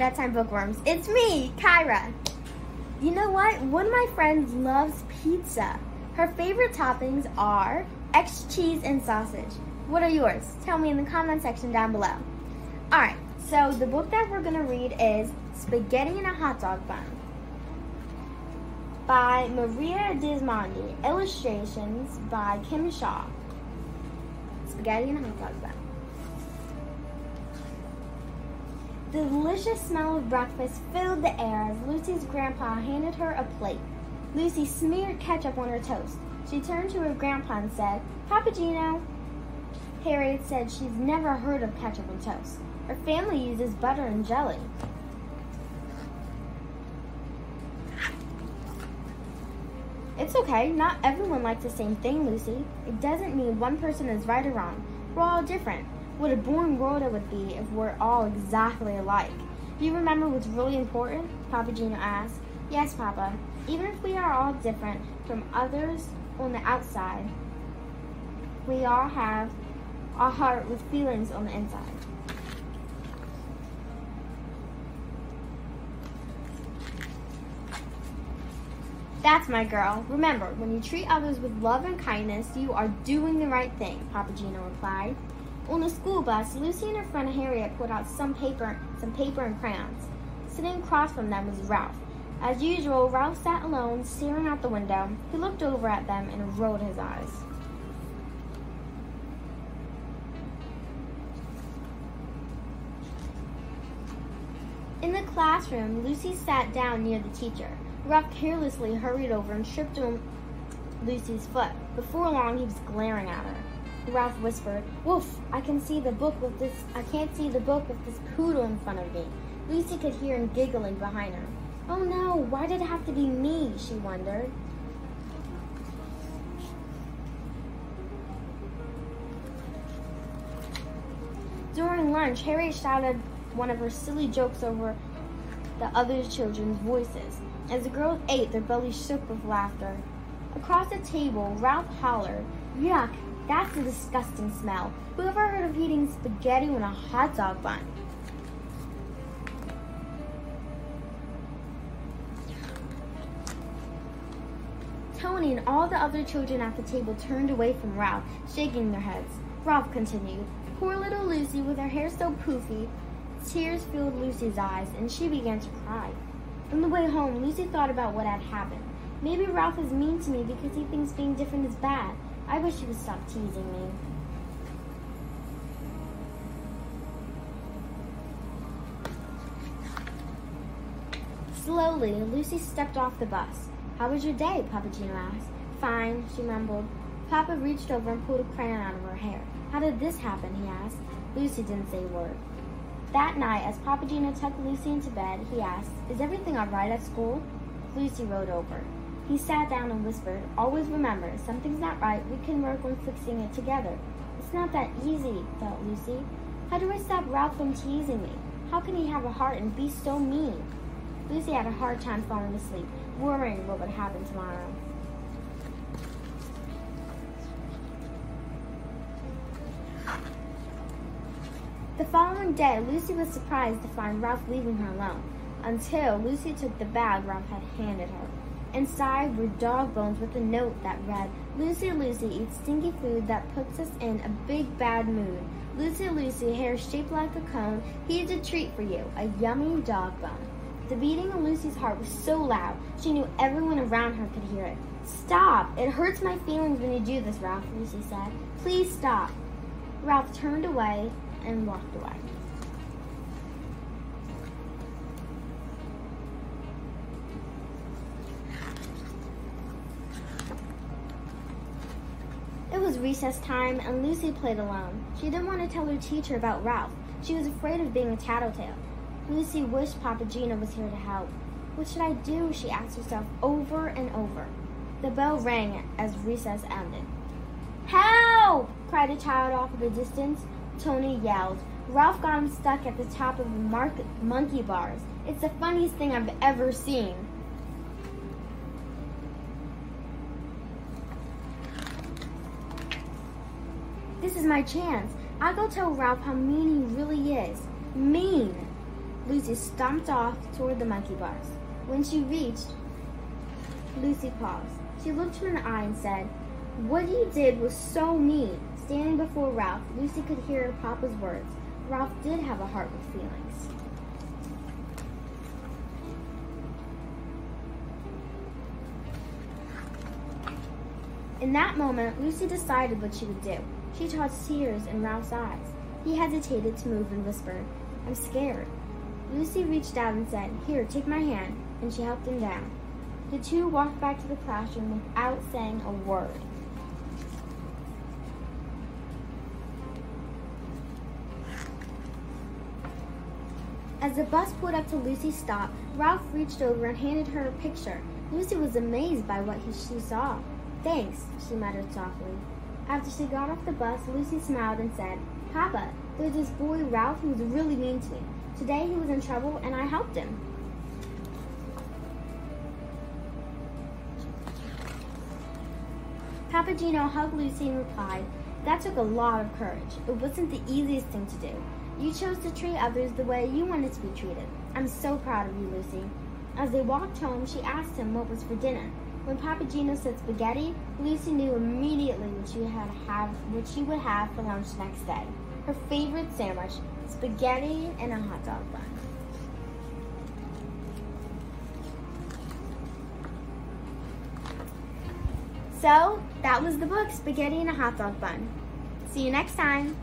Bedtime Bookworms. It's me, Caira. You know what? One of my friends loves pizza. Her favorite toppings are extra cheese and sausage. What are yours? Tell me in the comment section down below. Alright, so the book that we're going to read is Spaghetti in a Hot Dog Bun by Maria Dismond. Illustrations by Kim Shaw. Spaghetti in a hot dog bun. The delicious smell of breakfast filled the air as Lucy's grandpa handed her a plate. Lucy smeared ketchup on her toast. She turned to her grandpa and said, "Papa Gino." Harriet said she's never heard of ketchup on toast. Her family uses butter and jelly. It's okay, not everyone likes the same thing, Lucy. It doesn't mean one person is right or wrong. We're all different. What a boring world it would be if we're all exactly alike. Do you remember what's really important? Papa Gino asked. Yes, Papa. Even if we are all different from others on the outside, we all have a heart with feelings on the inside. That's my girl. Remember, when you treat others with love and kindness, you are doing the right thing, Papa Gino replied. On the school bus, Lucy and her friend Harriet pulled out some paper and crayons. Sitting across from them was Ralph. As usual, Ralph sat alone, staring out the window. He looked over at them and rolled his eyes. In the classroom, Lucy sat down near the teacher. Ralph carelessly hurried over and tripped on Lucy's foot. Before long, he was glaring at her. Ralph whispered, "Woof, I can't see the book with this poodle in front of me." Lucy could hear him giggling behind her. Oh no, why did it have to be me? She wondered. During lunch, Harriet shouted one of her silly jokes over the other children's voices. As the girls ate, their bellies shook with laughter. Across the table, Ralph hollered, "Yuck, that's a disgusting smell. Who ever heard of eating spaghetti on a hot dog bun?" Tony and all the other children at the table turned away from Ralph, shaking their heads. Ralph continued, "Poor little Lucy with her hair so poofy." Tears filled Lucy's eyes, and she began to cry. On the way home, Lucy thought about what had happened. Maybe Ralph is mean to me because he thinks being different is bad. I wish he would stop teasing me. Slowly, Lucy stepped off the bus. "How was your day?" Papa Gino asked. "Fine," she mumbled. Papa reached over and pulled a crayon out of her hair. "How did this happen?" he asked. Lucy didn't say a word. That night, as Papa Gino tucked Lucy into bed, he asked, "Is everything all right at school?" Lucy rolled over. He sat down and whispered, "Always remember, if something's not right, we can work on fixing it together." "It's not that easy," thought Lucy. "How do I stop Ralph from teasing me? How can he have a heart and be so mean?" Lucy had a hard time falling asleep, worrying what would happen tomorrow. The following day, Lucy was surprised to find Ralph leaving her alone, until Lucy took the bag Ralph had handed her. Inside were dog bones with a note that read, "Lucy, Lucy eats stinky food that puts us in a big bad mood. Lucy, Lucy, hair shaped like a cone, here's a treat for you, a yummy dog bone." The beating of Lucy's heart was so loud, she knew everyone around her could hear it. "Stop! It hurts my feelings when you do this, Ralph," Lucy said. "Please stop." Ralph turned away and walked away. It was recess time, and Lucy played alone. She didn't want to tell her teacher about Ralph. She was afraid of being a tattletale. Lucy wished Papa Gino was here to help. What should I do? She asked herself over and over. The bell rang as recess ended. "Help!" cried a child off in the distance. Tony yelled. Ralph got him stuck at the top of the monkey bars. It's the funniest thing I've ever seen. This is my chance. I'll go tell Ralph how mean he really is. Mean. Lucy stomped off toward the monkey bus. When she reached, Lucy paused. She looked him in the eye and said, "What you did was so mean." Standing before Ralph, Lucy could hear her papa's words. Ralph did have a heart with feelings. In that moment, Lucy decided what she would do. She saw tears in Ralph's eyes. He hesitated to move and whispered, "I'm scared." Lucy reached out and said, "Here, take my hand," and she helped him down. The two walked back to the classroom without saying a word. As the bus pulled up to Lucy's stop, Ralph reached over and handed her a picture. Lucy was amazed by what she saw. "Thanks," she muttered softly. After she got off the bus, Lucy smiled and said, "Papa, there's this boy Ralph who was really mean to me. Today he was in trouble and I helped him." Papa Gino hugged Lucy and replied, "That took a lot of courage. It wasn't the easiest thing to do. You chose to treat others the way you wanted to be treated. I'm so proud of you, Lucy." As they walked home, she asked him what was for dinner. When Papa Gino said spaghetti, Lucy knew immediately what she would have for lunch next day. Her favorite sandwich, spaghetti and a hot dog bun. So, that was the book, Spaghetti and a Hot Dog Bun. See you next time.